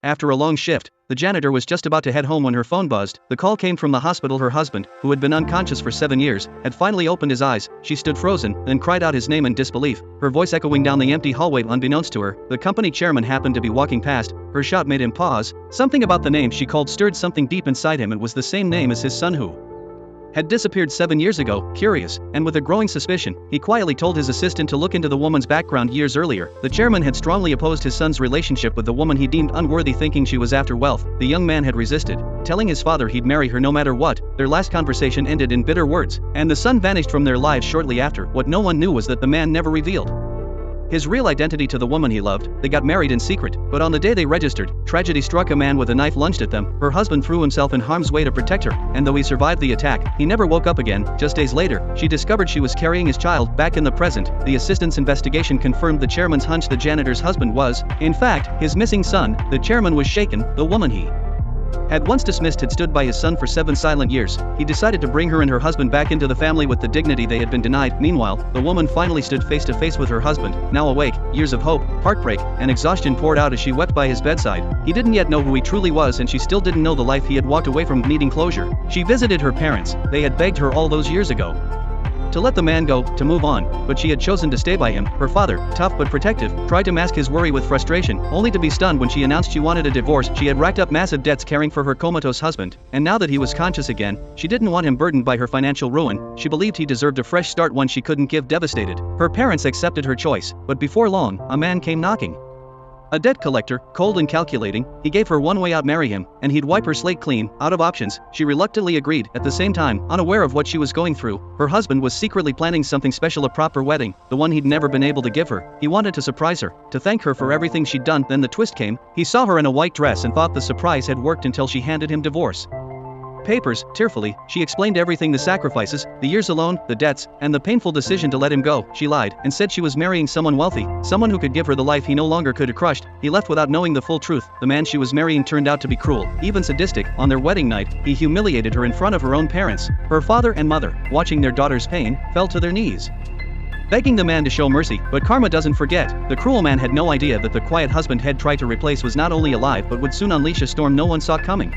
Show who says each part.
Speaker 1: After a long shift, the janitor was just about to head home when her phone buzzed. The call came from the hospital. Her husband, who had been unconscious for 7 years, had finally opened his eyes. She stood frozen, then cried out his name in disbelief, her voice echoing down the empty hallway. Unbeknownst to her, the company chairman happened to be walking past. Her shout made him pause. Something about the name she called stirred something deep inside him. It was the same name as his son, who had disappeared 7 years ago. Curious, and with a growing suspicion, he quietly told his assistant to look into the woman's background. Years earlier, the chairman had strongly opposed his son's relationship with the woman he deemed unworthy, thinking she was after wealth. The young man had resisted, telling his father he'd marry her no matter what. Their last conversation ended in bitter words, and the son vanished from their lives shortly after. What no one knew was that the man never revealed his real identity to the woman he loved. They got married in secret, but on the day they registered, tragedy struck. A man with a knife lunged at them. Her husband threw himself in harm's way to protect her, and though he survived the attack, he never woke up again. Just days later, she discovered she was carrying his child. Back in the present, the assistant's investigation confirmed the chairman's hunch. The janitor's husband was, in fact, his missing son. The chairman was shaken. The woman he had once dismissed had stood by his son for 7 silent years. He decided to bring her and her husband back into the family with the dignity they had been denied. Meanwhile, the woman finally stood face to face with her husband. Now awake, years of hope, heartbreak, and exhaustion poured out as she wept by his bedside. He didn't yet know who he truly was, and she still didn't know the life he had walked away from, needing closure. She visited her parents. They had begged her all those years ago to let the man go, to move on, but she had chosen to stay by him. Her father, tough but protective, tried to mask his worry with frustration, only to be stunned when she announced she wanted a divorce. She had racked up massive debts caring for her comatose husband, and now that he was conscious again, she didn't want him burdened by her financial ruin. She believed he deserved a fresh start, one she couldn't give. Devastated, her parents accepted her choice, but before long, a man came knocking. A debt collector, cold and calculating. He gave her one way out: marry him, and he'd wipe her slate clean. Out of options, she reluctantly agreed. At the same time, unaware of what she was going through, her husband was secretly planning something special, a proper wedding, the one he'd never been able to give her. He wanted to surprise her, to thank her for everything she'd done. Then the twist came. He saw her in a white dress and thought the surprise had worked until she handed him divorce papers. Tearfully, she explained everything: the sacrifices, the years alone, the debts, and the painful decision to let him go. She lied and said she was marrying someone wealthy, someone who could give her the life he no longer could. Crushed, he left without knowing the full truth. The man she was marrying turned out to be cruel, even sadistic. On their wedding night, he humiliated her in front of her own parents. Her father and mother, watching their daughter's pain, fell to their knees, begging the man to show mercy. But karma doesn't forget. The cruel man had no idea that the quiet husband had tried to replace was not only alive but would soon unleash a storm no one saw coming.